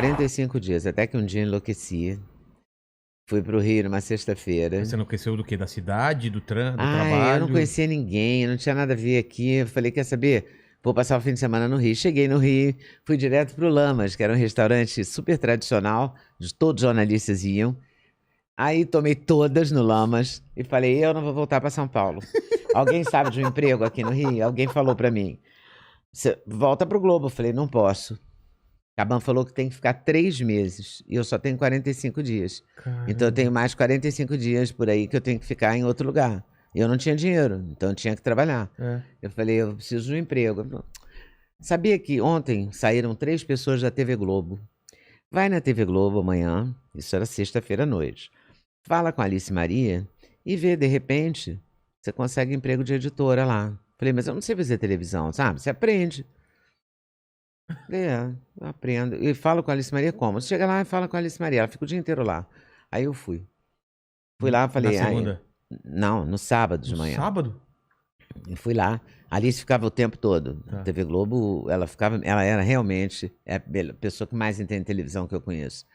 45 dias, até que um dia enlouqueci. Fui pro Rio numa sexta-feira. Você não conheceu do quê? Da cidade, do Eu trabalho? não conhecia ninguém, não tinha nada a ver aqui. Eu falei, quer saber? Vou passar o fim de semana no Rio. Cheguei no Rio, fui direto pro Lamas, que era um restaurante super tradicional, onde todos os jornalistas iam. Aí tomei todas no Lamas e falei, eu não vou voltar para São Paulo. Alguém sabe de um emprego aqui no Rio? Alguém falou para mim, "Você volta pro Globo." Eu falei, não posso. Caban falou que tem que ficar 3 meses e eu só tenho 45 dias. Caramba. Então eu tenho mais 45 dias por aí que eu tenho que ficar em outro lugar. Eu não tinha dinheiro, então eu tinha que trabalhar. Eu falei, eu preciso de um emprego. Sabia que ontem saíram 3 pessoas da TV Globo. Vai na TV Globo amanhã, isso era sexta-feira à noite. Fala com a Alice Maria e vê, de repente, você consegue emprego de editora lá. Falei, mas eu não sei fazer televisão, sabe? Você aprende. Eu aprendo. E falo com a Alice Maria como? Você chega lá e fala com a Alice Maria, ela fica o dia inteiro lá. Aí eu fui. Fui lá, falei... Na segunda? Não, no sábado de manhã. Sábado? E fui lá. A Alice ficava o tempo todo. Tá. Na TV Globo, ela era realmente a pessoa que mais entende televisão que eu conheço.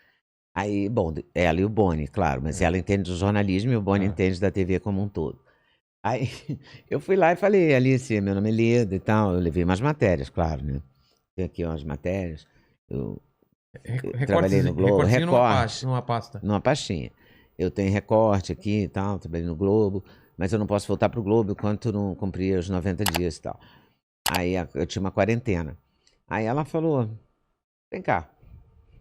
Aí, bom, ela e o Boni, claro, mas ela entende do jornalismo e o Boni entende da TV como um todo. Aí eu fui lá e falei, Alice, meu nome é Leda e tal. Eu levei umas matérias, claro, né? Tem aqui umas matérias. Eu trabalhei no Globo. Recorte. Numa pasta. Numa pastinha. Eu tenho recorte aqui e tal, trabalhei no Globo, mas eu não posso voltar pro Globo enquanto não cumprir os 90 dias e tal. Aí eu tinha uma quarentena. Aí ela falou, vem cá,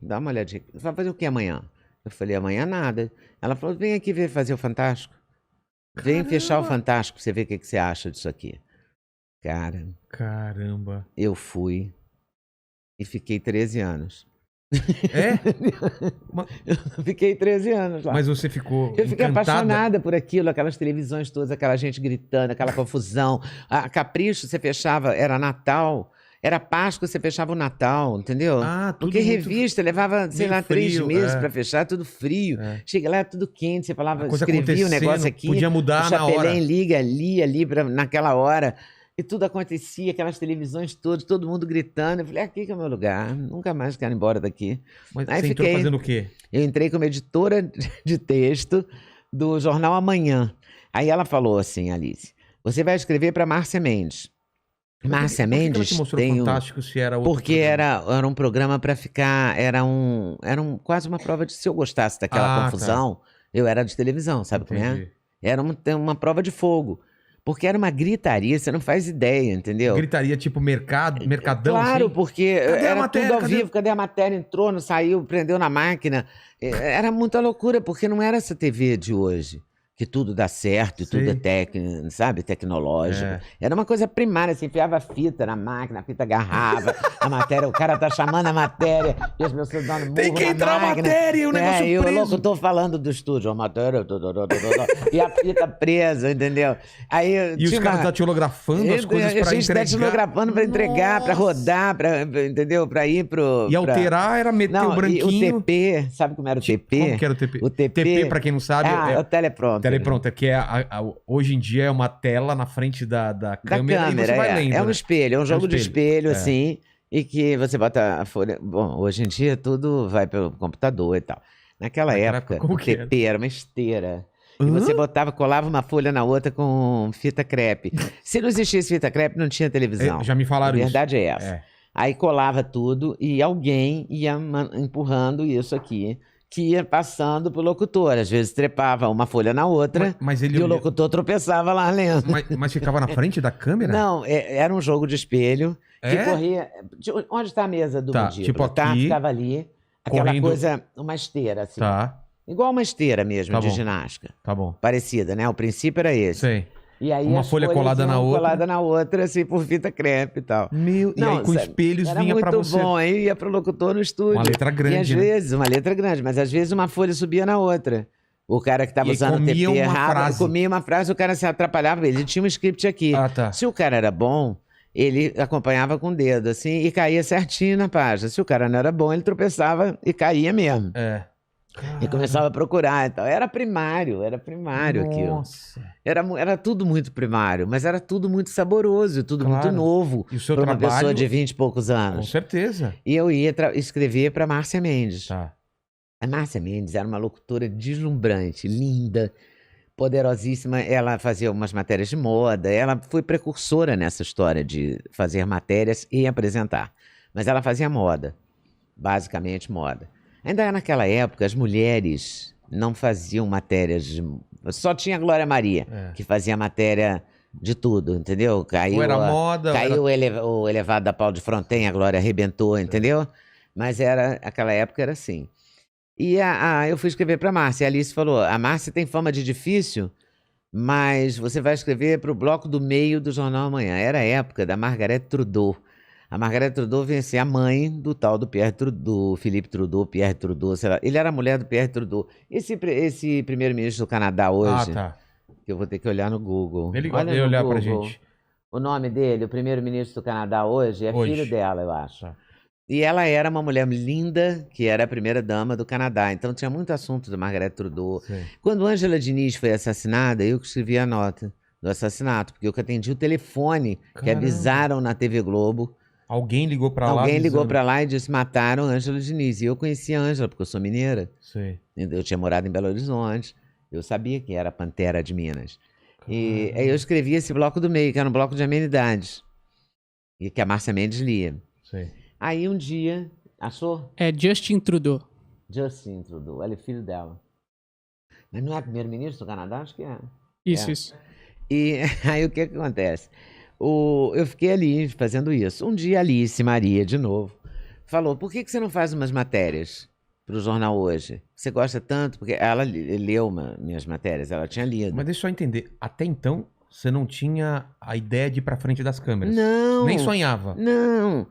dá uma olhadinha. Você vai fazer o que amanhã? Eu falei, amanhã nada. Ela falou, vem aqui ver fazer o Fantástico. Vem fechar o Fantástico pra você ver o que você acha disso aqui. Cara. Caramba. Eu fui e fiquei 13 anos. É? Eu fiquei 13 anos lá. Mas você ficou Eu fiquei encantada? apaixonada por aquilo, aquelas televisões todas, aquela gente gritando, aquela confusão. A Capricho, você fechava, era Natal, era Páscoa, você fechava o Natal, entendeu? Ah, tudo porque muito revista levava, sei meio lá, 3 frio, meses para fechar, tudo frio. Chega lá, tudo quente, você falava, A coisa escrevia o negócio aqui. podia mudar o na hora. Chapelém liga ali naquela hora. E tudo acontecia, aquelas televisões todas, todo mundo gritando. Eu falei, aqui que é o meu lugar, nunca mais quero ir embora daqui. Mas Aí você entrou fazendo o quê? Eu entrei como editora de texto do jornal Amanhã. Aí ela falou assim, Alice, você vai escrever para Márcia Mendes. Márcia Mendes Por que ela te mostrou Fantástico se era outro porque programa? era um programa para ficar, era quase uma prova de se eu gostasse daquela confusão, eu era de televisão, sabe como é? Era uma prova de fogo. Porque era uma gritaria, você não faz ideia, entendeu? Gritaria tipo mercadão, claro, assim? porque Cadê a era matéria? tudo ao vivo. Cadê a matéria? Entrou, não saiu, prendeu na máquina. Era muita loucura, porque não era essa TV de hoje. Que tudo dá certo e tudo é técnico, sabe? Tecnológico. Era uma coisa primária, você enfiava a fita na máquina, a fita agarrava, a matéria, o cara tá chamando a matéria, e as pessoas dando murro Tem que entrar a máquina. matéria, o negócio E o preso. locutor falando do estúdio, a matéria, e a fita presa, entendeu? Aí, E os caras datilografando as coisas pra entregar. A gente entregar. datilografando pra entregar, pra rodar, entendeu? Pra ir pro... E alterar era meter o branquinho. E o TP, sabe como era o TP? Como que era o TP? O TP, pra quem não sabe, é o teleprompter. Teleprompter, que hoje em dia é uma tela na frente da câmera e você vai lendo. É um espelho, é um jogo de espelho, É. assim, e que você bota a folha... Bom, hoje em dia tudo vai pelo computador e tal. Naquela época, como o que TP era uma esteira. E você colava uma folha na outra com fita crepe. Se não existisse fita crepe, não tinha televisão. Já me falaram isso. A verdade é essa. Aí colava tudo e alguém ia empurrando isso aqui, que ia passando pro locutor. Às vezes trepava uma folha na outra e o locutor tropeçava lá lendo. Mas ficava na frente da câmera? Não, era um jogo de espelho que corria... Onde está a mesa do mandíbula? Tipo aqui, ficava ali, aquela correndo... coisa, uma esteira assim. Igual uma esteira mesmo, de ginástica. Tá bom. Parecida, né? O princípio era esse. Sei. E aí uma folha colada na outra. Colada na outra, assim, por fita crepe e tal. E aí com espelhos vinha pra você. Era muito bom, aí ia pro locutor no estúdio. Uma letra grande, E às vezes, uma letra grande, mas às vezes uma folha subia na outra. O cara que tava usando o TP errado, comia uma frase, o cara se atrapalhava, ele tinha um script aqui. Se o cara era bom, ele acompanhava com o dedo, assim, e caía certinho na página. Se o cara não era bom, ele tropeçava e caía mesmo. E começava a procurar. Então, era primário aquilo. Nossa. Era tudo muito primário, mas era tudo muito saboroso, tudo muito Claro. novo E o seu para uma pessoa trabalho, de 20 e poucos com anos. certeza. E eu ia escrever para Márcia Mendes. Tá. A Márcia Mendes era uma locutora deslumbrante, linda, poderosíssima. Ela fazia umas matérias de moda, ela foi precursora nessa história de fazer matérias e apresentar. Mas ela fazia moda, basicamente moda. Ainda naquela época, as mulheres não faziam matérias de... Só tinha a Glória Maria, que fazia matéria de tudo, entendeu? Ou Caiu, era moda, caiu o elevado da Pau de Fronten, a Glória arrebentou, entendeu? Mas aquela época era assim. E eu fui escrever para a Márcia. A Alice falou: a Márcia tem fama de difícil, mas você vai escrever para o bloco do meio do Jornal Amanhã. Era a época da Margaret Trudeau. A Margaret Trudeau veio ser a mãe do tal do Pierre Trudeau, Philippe Trudeau, Pierre Trudeau, sei lá. Ele era a mulher do Pierre Trudeau. Esse primeiro-ministro do Canadá hoje, tá. que eu vou ter que olhar no Google. Ele Olha gosta de no olhar pra Google. gente. O nome dele, o primeiro-ministro do Canadá hoje, é Hoje. filho dela, eu acho. Tá. E ela era uma mulher linda, que era a primeira-dama do Canadá. Então tinha muito assunto da Margaret Trudeau. Sim. Quando Ângela Diniz foi assassinada, eu que escrevi a nota do assassinato, porque eu que atendi o telefone que Caramba. avisaram na TV Globo. Alguém ligou pra lá Alguém ligou avisando. pra lá e disse: mataram a Ângela Diniz. E eu conhecia a Ângela, porque eu sou mineira. Sim. Eu tinha morado em Belo Horizonte. Eu sabia que era a Pantera de Minas. E Caramba. aí eu escrevi esse bloco do meio, que era um bloco de amenidades. E que a Márcia Mendes lia. Sim. Aí um dia, achou? É Justin Trudeau. Justin Trudeau, ele é filho dela. Mas não é primeiro-ministro do Canadá? Acho que é. Isso. E aí o que acontece? Eu fiquei ali fazendo isso. Um dia Alice Maria, de novo, falou: por que você não faz umas matérias para o jornal hoje? Você gosta tanto? Porque ela leu minhas matérias, ela tinha lido. Mas deixa eu só entender. Até então, você não tinha a ideia de ir pra frente das câmeras. Não. Nem sonhava. Não.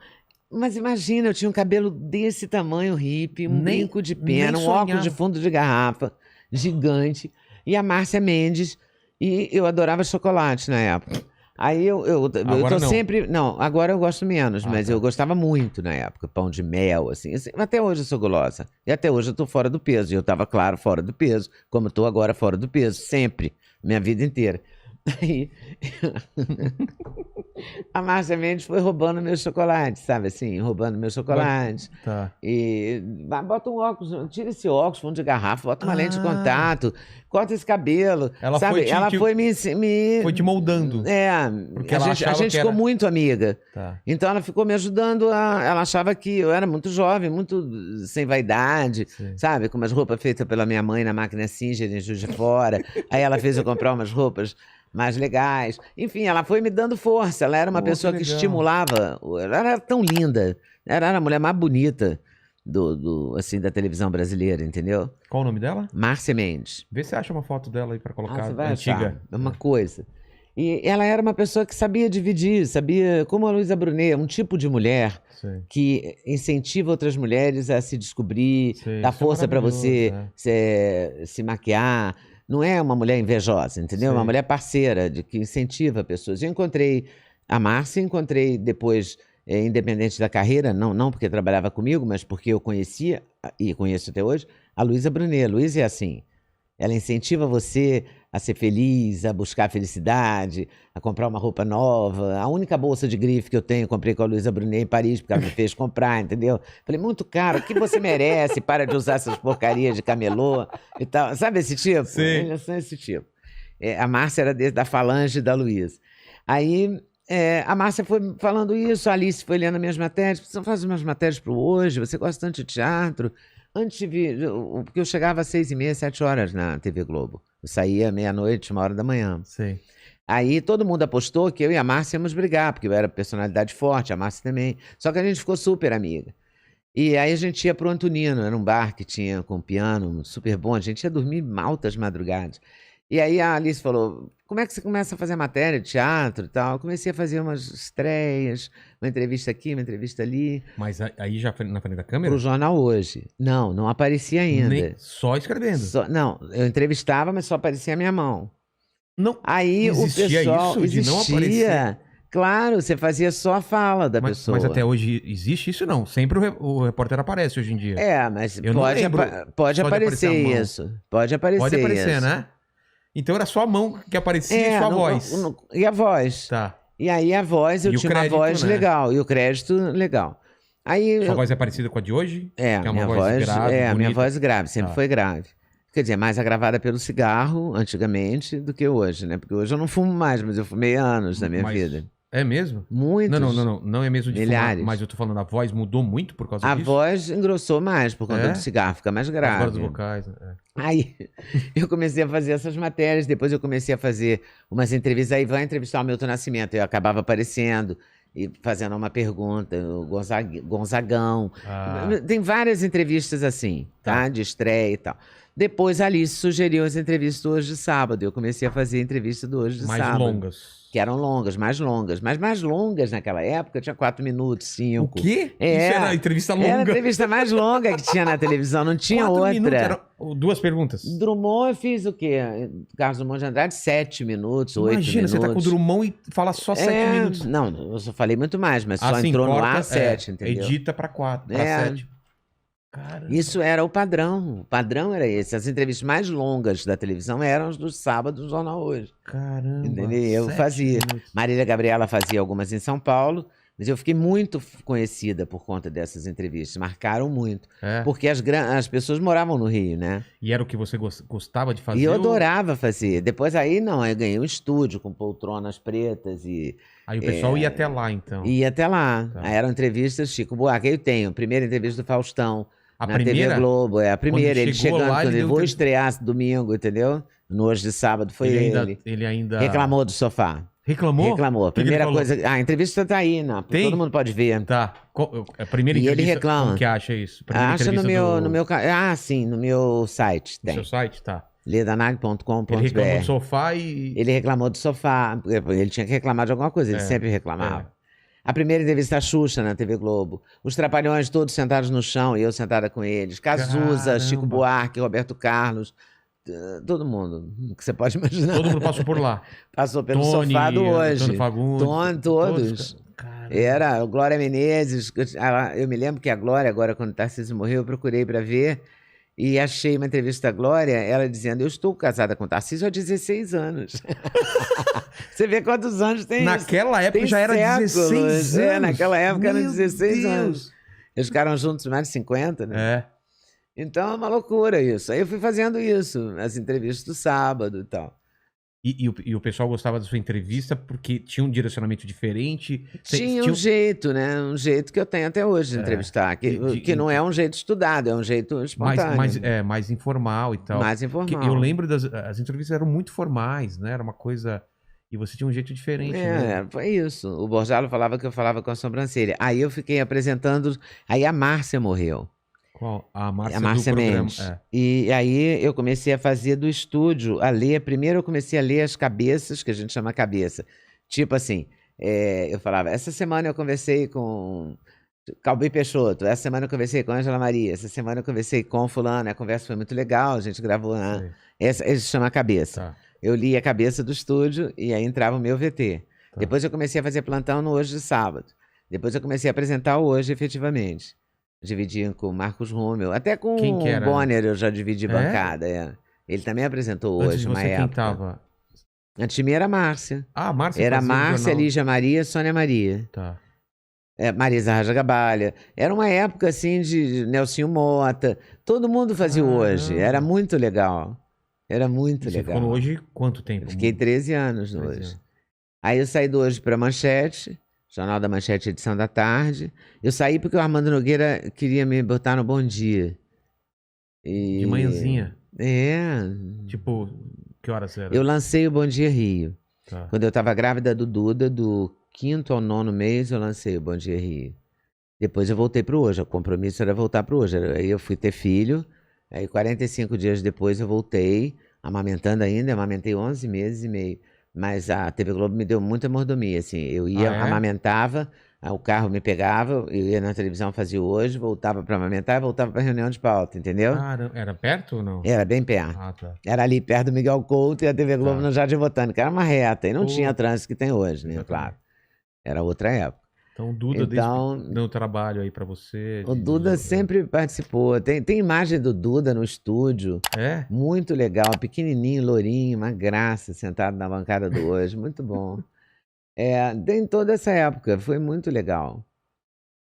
Mas imagina, eu tinha um cabelo desse tamanho hippie, um Nem- brinco de pena, nem um óculos sonhava. de fundo de garrafa gigante. E a Márcia Mendes. E eu adorava chocolate na época. Aí eu Agora tô não. sempre... Não, agora eu gosto menos, mas tá. eu gostava muito na época. Pão de mel, assim. Até hoje eu sou gulosa. E até hoje eu tô fora do peso. E eu tava, claro, fora do peso. Como eu tô agora fora do peso. Sempre. Minha vida inteira. Aí... A Márcia Mendes foi roubando meus chocolates, sabe assim? Roubando meus chocolates. Tá. E bota um óculos, tira esse óculos, fundo de garrafa, bota uma lente de Ah. contato, corta esse cabelo. Ela sabe? foi te- Ela te- foi me... Foi te moldando. Porque a ela gente, achava que ficou era- muito amiga. Tá. Então ela ficou me ajudando ela achava que eu era muito jovem, muito sem vaidade, Sim. sabe? Com umas roupas feitas pela minha mãe na máquina Singer em Juiz de Fora. Aí ela fez eu comprar umas roupas mais legais. Enfim, ela foi me dando força. Ela era uma Pô, pessoa que que legal. estimulava. Ela era tão linda. Ela era a mulher mais bonita assim, da televisão brasileira, entendeu? Qual o nome dela? Márcia Mendes. Vê se acha uma foto dela aí pra colocar. Você vai antiga. achar. É uma coisa. E ela era uma pessoa que sabia dividir, sabia, como a Luísa Brunet, um tipo de mulher Sim. que incentiva outras mulheres a se descobrir, Sim, dá isso é força para você maravilhoso, se maquiar. Não é uma mulher invejosa, entendeu? É Sim. uma mulher parceira, que incentiva pessoas. Eu encontrei a Márcia, encontrei depois, independente da carreira, não porque trabalhava comigo, mas porque eu conhecia, e conheço até hoje, a Luísa Brunet. A Luísa é assim, ela incentiva você a ser feliz, a buscar a felicidade, a comprar uma roupa nova. A única bolsa de grife que eu tenho, eu comprei com a Luísa Brunet em Paris, porque ela me fez comprar, entendeu? Falei: muito caro, o que você merece? Para de usar essas porcarias de camelô e tal. Sabe esse tipo? Sim. Eles são esse tipo. A Márcia era da falange da Luísa. Aí a Márcia foi falando isso, a Alice foi lendo minhas matérias. Você faz umas matérias para o Hoje, você gosta tanto de teatro. Antes de vir, porque eu chegava às 6h30, 7h na TV Globo. Eu saía meia-noite, 1h da manhã. Sim. Aí todo mundo apostou que eu e a Márcia íamos brigar, porque eu era personalidade forte, a Márcia também. Só que a gente ficou super amiga. E aí a gente ia pro Antonino, era um bar que tinha com piano super bom, a gente ia dormir altas madrugadas. E aí a Alice falou: como é que você começa a fazer matéria de teatro e tal? Eu comecei a fazer umas estreias, uma entrevista aqui, uma entrevista ali, Mas aí já na frente da câmera? pro jornal Hoje. Não aparecia ainda. Só escrevendo. Não, eu entrevistava, mas só aparecia a minha mão. Não. Aí Existia o pessoal isso de não existia. Claro, você fazia só a fala da pessoa. Mas até hoje existe isso não? Sempre o repórter aparece hoje em dia. Mas Eu não pode, lembro pode só de aparecer aparecer a mão. isso. Pode aparecer Pode aparecer, isso. né? Então era só a mão que aparecia e sua voz. E a voz. Tá. E aí a voz, eu E o tinha crédito, uma voz né? legal. E o crédito, legal. Aí Sua voz é parecida com a de hoje? É, que é minha uma voz grave, a minha bonita. voz grave, sempre Tá. foi grave. Quer dizer, mais agravada pelo cigarro, antigamente, do que hoje, né? Porque hoje eu não fumo mais, mas eu fumei anos na minha vida. É mesmo? Muitos. Não é mesmo de Milhares. fumar, mas eu tô falando, a voz mudou muito por causa A disso? voz engrossou mais por conta É? do cigarro, fica mais As grave. cordas vocais. Aí eu comecei a fazer essas matérias, depois eu comecei a fazer umas entrevistas, aí vai entrevistar o Milton Nascimento, eu acabava aparecendo e fazendo uma pergunta, o Gonzagão. Tem várias entrevistas assim, tá? De estreia e tal. Depois a Alice sugeriu as entrevistas do Hoje de Sábado, eu comecei a fazer a entrevista do Hoje de Mais Sábado. longas. Que eram longas, mais longas. Mas mais longas naquela época, tinha 4 minutos, 5. O quê? É. Isso era entrevista longa? Era a entrevista mais longa que tinha na televisão, não tinha 4 outra. minutos, eram 2 perguntas. Drummond eu fiz o quê? Carlos Drummond de Andrade, 7 minutos, 8 minutos. Imagina, você tá com o Drummond e fala só 7 minutos. Não, eu só falei muito mais, mas só Assim, entrou no corta, ar 7, entendeu? Edita pra 4, pra É. 7. Caramba. Isso era o padrão. O padrão era esse. As entrevistas mais longas da televisão eram as dos sábados do Jornal Hoje. Caramba. Entendeu? Eu 7 fazia. minutos. Marília Gabriela fazia algumas em São Paulo, mas eu fiquei muito conhecida por conta dessas entrevistas. Marcaram muito. É. Porque as pessoas moravam no Rio, né? E era o que você gostava de fazer? E eu ou- adorava fazer. Depois aí, não, eu ganhei um estúdio com poltronas pretas e Aí o pessoal ia até lá, então. ia até lá. Tá. Aí eram entrevistas, Chico Buarque. Aí eu tenho, primeira entrevista do Faustão, A na primeira? TV Globo. É a primeira, ele chegou chegando, lá, quando ele ele deu vou entrevista. estrear domingo, entendeu? No Hoje de Sábado foi ele. Ele ainda... Reclamou do sofá. Reclamou? Reclamou. A que ele primeira falou? coisa. A entrevista tá aí, né? Tem? Todo mundo pode ver. Tá. A primeira E ele entrevista, reclama. como que acha isso? Primeira Acha no entrevista meu, sim, no meu site. no Tem. seu site? Tá. ledanag.com.br. Ele reclamou do sofá e... Ele reclamou do sofá. Ele tinha que reclamar de alguma coisa, ele sempre reclamava. A primeira entrevista da Xuxa na TV Globo. Os Trapalhões todos sentados no chão e eu sentada com eles. Cazuza, Caramba. Chico Buarque, Roberto Carlos. Todo mundo que você pode imaginar. Todo mundo passou por lá. Passou pelo Tony, sofá do Hoje. Antônio Fagundes. Todos. Caramba. Era Glória Menezes. Eu me lembro que a Glória, agora quando o Tarcísio morreu, eu procurei para ver e achei uma entrevista da Glória, ela dizendo: eu estou casada com o Tarcísio há 16 anos. Você vê quantos anos tem isso. Naquela época Tem já era séculos. 16 anos. Naquela época eram Meu 16 Deus. anos. Eles ficaram juntos mais de 50, né? É. Então é uma loucura isso. Aí eu fui fazendo isso, as entrevistas do sábado e tal. E o pessoal gostava da sua entrevista porque tinha um direcionamento diferente. Tinha um jeito, né? Um jeito que eu tenho até hoje de entrevistar. Que não é um jeito estudado, é um jeito espontâneo. mais informal e tal. Mais Porque informal. eu lembro as entrevistas eram muito formais, né? Era uma coisa... E você tinha um jeito diferente, né? Foi isso. O Borjalo falava que eu falava com a sobrancelha. Aí eu fiquei apresentando... Aí a Márcia morreu. Qual? A Márcia A Márcia do programa. Mendes. É. E aí eu comecei a fazer do estúdio, a ler. Primeiro eu comecei a ler as cabeças, que a gente chama cabeça. Tipo assim, eu falava, essa semana eu conversei com Calbi Peixoto, essa semana eu conversei com Ângela Maria, essa semana eu conversei com fulano, a conversa foi muito legal, a gente gravou, né? Esse chama cabeça. Tá. Eu li a cabeça do estúdio e aí entrava o meu VT. Tá. Depois eu comecei a fazer plantão no Hoje de Sábado. Depois eu comecei a apresentar o Hoje efetivamente. Dividia com o Marcos Rúmel. Até com Quem que era? o Bonner eu já dividi bancada. Ele também apresentou Antes Hoje, de uma você, quem época. tava? Antes de mim era a Márcia. Ah, a Márcia Era fazia o Márcia, jornal. Lígia Maria, Sônia Maria. Tá. Marisa Raja Gabalha. Era uma época assim de Nelsinho Mota. Todo mundo fazia o Hoje. Caramba. Era muito legal. Era muito E você legal. ficou no Hoje quanto tempo? Eu fiquei 13 anos no 13 Hoje. anos. Aí eu saí do Hoje para Manchete, Jornal da Manchete, edição da tarde. Eu saí porque o Armando Nogueira queria me botar no Bom Dia. De manhãzinha. Tipo, que horas era? Eu lancei o Bom Dia Rio. Tá. Quando eu estava grávida do Duda, do 5º ao 9º mês, eu lancei o Bom Dia Rio. Depois eu voltei para o Hoje. O compromisso era voltar para o Hoje. Aí eu fui ter filho. Aí 45 dias depois eu voltei, amamentando ainda. Amamentei 11 meses e meio. Mas a TV Globo me deu muita mordomia, assim. Eu ia, amamentava, aí o carro me pegava, eu ia na televisão, fazia o Hoje, voltava para amamentar e voltava para reunião de pauta, entendeu? Caramba, era perto ou não? Era bem perto. Ah, tá. Era ali perto do Miguel Couto e a TV Globo Tá. no Jardim Botânico. Era uma reta e não Pô. tinha trânsito que tem hoje, né? Exatamente. Claro. Era outra época. Então o Duda Então, deu trabalho aí pra você. o Duda sempre participou. Tem imagem do Duda no estúdio, É? muito legal, pequenininho, lourinho, uma graça, sentado na bancada do Hoje, muito bom. Tem toda essa época, foi muito legal.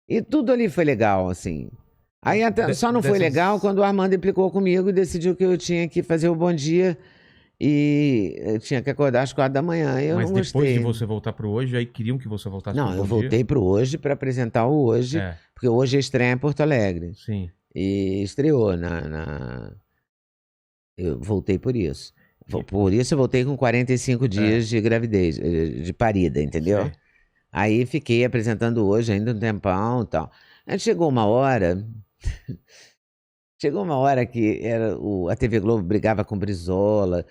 E tudo ali foi legal, assim. Aí só não foi legal quando o Armando implicou comigo e decidiu que eu tinha que fazer o Bom Dia e eu tinha que acordar às 4 da manhã. E eu Mas não depois gostei. de você voltar pro Hoje, aí queriam que você voltasse Não, pro eu Bom Dia? voltei pro Hoje para apresentar o Hoje, porque hoje estreia em Porto Alegre. Sim. E estreou Eu voltei por isso. Por isso eu voltei com 45 dias de gravidez, de parida, entendeu? Sei. Aí fiquei apresentando Hoje ainda um tempão e tal. Aí chegou uma hora que a TV Globo brigava com o Brizola.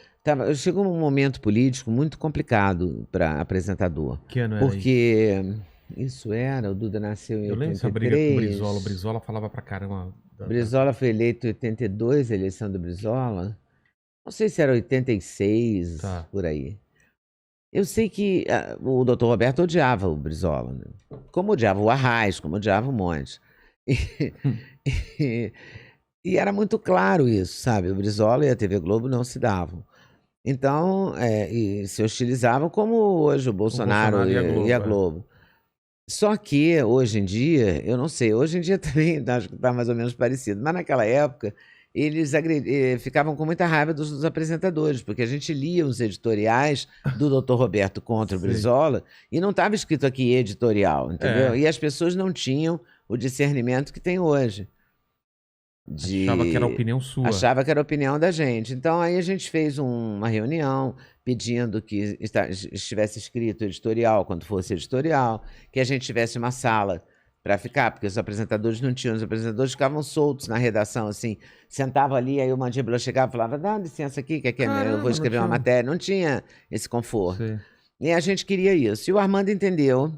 Chegou um momento político muito complicado para apresentador. Que ano era isso? Porque o Duda nasceu em Eu lembro 83. dessa briga com o Brizola. O Brizola falava pra caramba. Brizola foi eleito em 82, a eleição do Brizola. Não sei se era 86, Tá. por aí. Eu sei que o Dr. Roberto odiava o Brizola, né? Como odiava o Arraiz, como odiava um monte. E era muito claro isso, sabe? O Brizola e a TV Globo não se davam. Então, e se hostilizavam como hoje o Bolsonaro e a Globo. Só que, hoje em dia, eu não sei, hoje em dia também acho que está mais ou menos parecido, mas naquela época eles ficavam com muita raiva dos apresentadores, porque a gente lia os editoriais do Dr. Roberto contra o Sim. Brizola e não estava escrito aqui editorial, entendeu? E as pessoas não tinham o discernimento que tem hoje. Achava que era a opinião sua. Achava que era a opinião da gente. Então, aí a gente fez uma reunião pedindo que estivesse escrito editorial, quando fosse editorial, que a gente tivesse uma sala para ficar, porque os apresentadores não tinham, os apresentadores ficavam soltos na redação, assim, sentavam ali, aí o Mandíbula chegava e falava, dá licença aqui, que aqui eu vou escrever uma matéria. Não tinha esse conforto. Sim. E a gente queria isso. E o Armando entendeu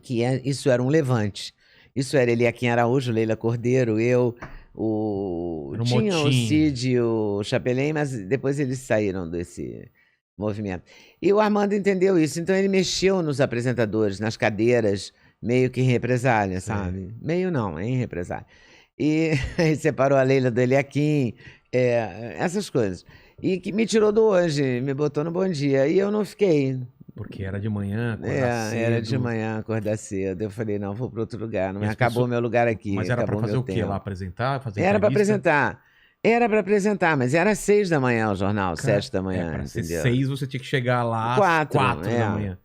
que isso era um levante. Isso era Eliakim Araújo, Leila Cordeiro, eu, tinha o Cid e o Chapelin, mas depois eles saíram desse movimento. E o Armando entendeu isso, então ele mexeu nos apresentadores, nas cadeiras, meio que em represália, sabe? Meio não, em represália. E aí separou a Leila do Eliakim, essas coisas. E que me tirou do Hoje, me botou no Bom Dia. E eu não fiquei. Porque era de manhã, acordar cedo. Era de manhã, acordar cedo. Eu falei, não, vou para outro lugar. Não, acabou meu lugar aqui. Mas era para fazer o quê? Tempo. Lá apresentar? Fazer era para apresentar. Era para apresentar, mas era 6 da manhã o jornal, 7 da manhã. Para ser entendeu? 6, você tinha que chegar lá 4 da manhã.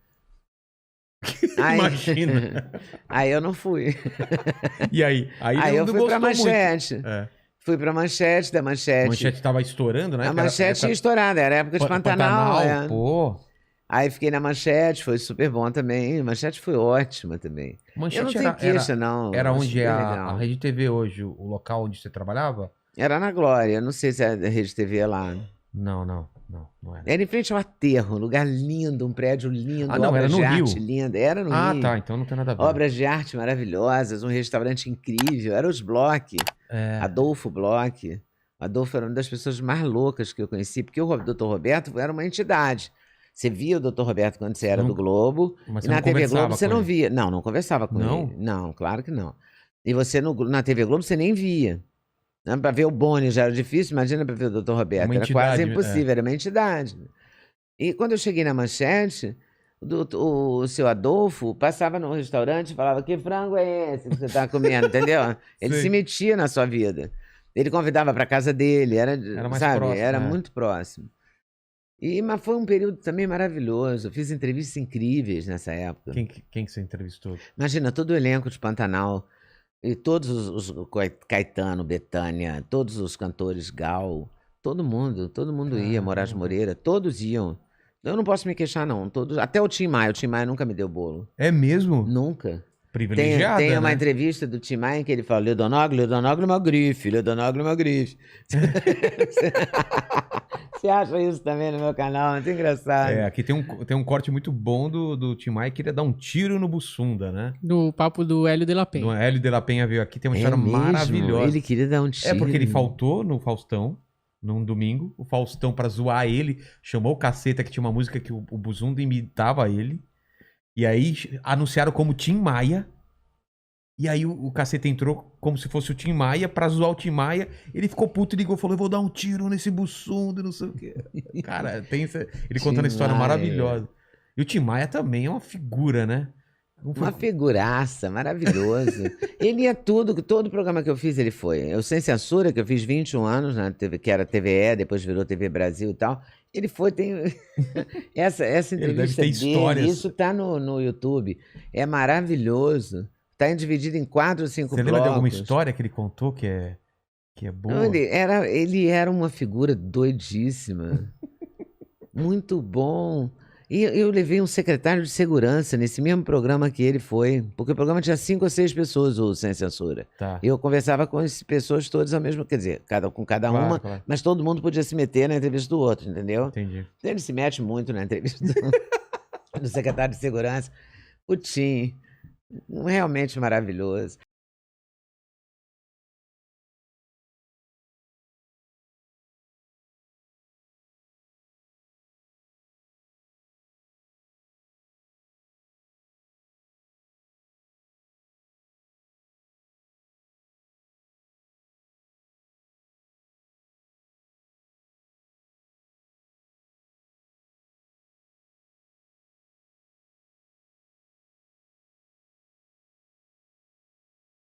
Aí, imagina. Aí eu não fui. E aí? Aí eu fui para Manchete. Fui pra Manchete, da Manchete. A Manchete tava estourando, né? A Manchete tinha estourado, era época de Pantanal. Pô. Aí fiquei na Manchete, foi super bom também. Manchete foi ótima também. Manchete eu não tenho queixa, não. Era onde é a Rede TV hoje, o local onde você trabalhava? Era na Glória, não sei se a Rede TV é lá. Não era. Era em frente ao aterro, um lugar lindo, um prédio lindo, não, era no Rio. Arte linda. Era no Rio. Ah, tá, então não tem nada a ver. Obras de arte maravilhosas, um restaurante incrível, era os Bloch, Adolfo Bloch. Adolfo era uma das pessoas mais loucas que eu conheci, porque o Dr. Roberto era uma entidade. Você via o Dr. Roberto quando você era do Globo, e na TV Globo você não via. Não conversava com ele. Não, claro que não. E você na TV Globo você nem via. Para ver o Boni já era difícil, imagina para ver o Dr. Roberto. Era quase impossível, era uma entidade. E quando eu cheguei na Manchete, o seu Adolfo passava num restaurante e falava: que frango é esse que você está comendo, entendeu? Ele se metia na sua vida. Ele convidava para casa dele, era mais próximo, era muito próximo. Mas foi um período também maravilhoso. Eu fiz entrevistas incríveis nessa época. Quem que você entrevistou? Imagina, todo o elenco de Pantanal. E todos os Caetano, Bethânia, todos os cantores, Gal, todo mundo ia, Moraes Moreira, todos iam. Eu não posso me queixar, não. Todos, até o Tim Maia nunca me deu bolo. É mesmo? Nunca. Privilegiada, tem uma né? entrevista do Tim Maia em que ele fala: Leonoglu é uma grife, Leonoglu é uma grife. Você acha isso também no meu canal? Muito engraçado. Aqui tem um corte muito bom do Tim Maia, que queria dar um tiro no Bussunda, né? Do papo do Hélio de la Penha. Do Hélio de la Penha veio aqui, tem uma história maravilhosa. Ele queria dar um tiro. Porque ele faltou no Faustão, num domingo. O Faustão, pra zoar ele, chamou o Caceta, que tinha uma música que o Bussunda imitava ele. E aí anunciaram como Tim Maia. E aí o Caceta entrou como se fosse o Tim Maia pra zoar o Tim Maia. Ele ficou puto e ligou, falou, eu vou dar um tiro nesse Bussunda, não sei o quê. Cara, ele contando a história maravilhosa. E o Tim Maia também é uma figura, né? Uma figuraça, maravilhoso. Ele é tudo, todo programa que eu fiz ele foi. Eu Sem Censura, que eu fiz 21 anos na TV, que era TVE, depois virou TV Brasil e tal. Ele foi, tem essa entrevista deve ter dele, histórias. isso tá no YouTube. É maravilhoso. Tá dividido em 4 ou 5 blocos. Você lembra de alguma história que ele contou que é boa? Não, ele era uma figura doidíssima. Muito bom. E eu levei um secretário de segurança nesse mesmo programa que ele foi, porque o programa tinha 5 ou 6 pessoas, o Sem Censura. Tá. Eu conversava com as pessoas todas ao mesmo, quer dizer, com cada Claro, uma, claro. mas todo mundo podia se meter na entrevista do outro, entendeu? Entendi. Ele se mete muito na entrevista do secretário de segurança. O Tim, realmente maravilhoso.